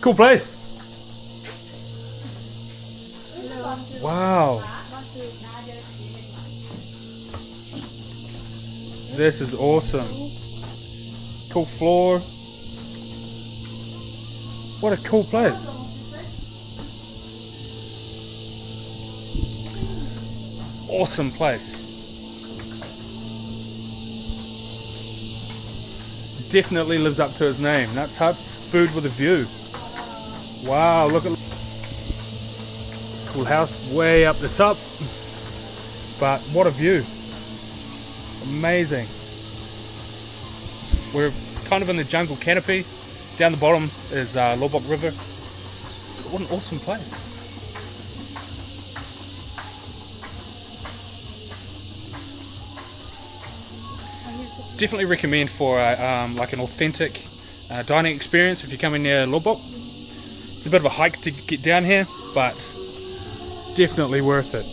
Cool place. Wow. This is awesome. Cool floor. What a cool place. Awesome place. Definitely lives up to its name. Nuts Huts, food with a view. Wow, look at cool house way up the top. But what a view. Amazing. We're kind of in the jungle canopy. Down the bottom is Loboc River. What an awesome place. Definitely recommend for like an authentic dining experience if you're coming near Loboc. It's a bit of a hike to get down here, but definitely worth it.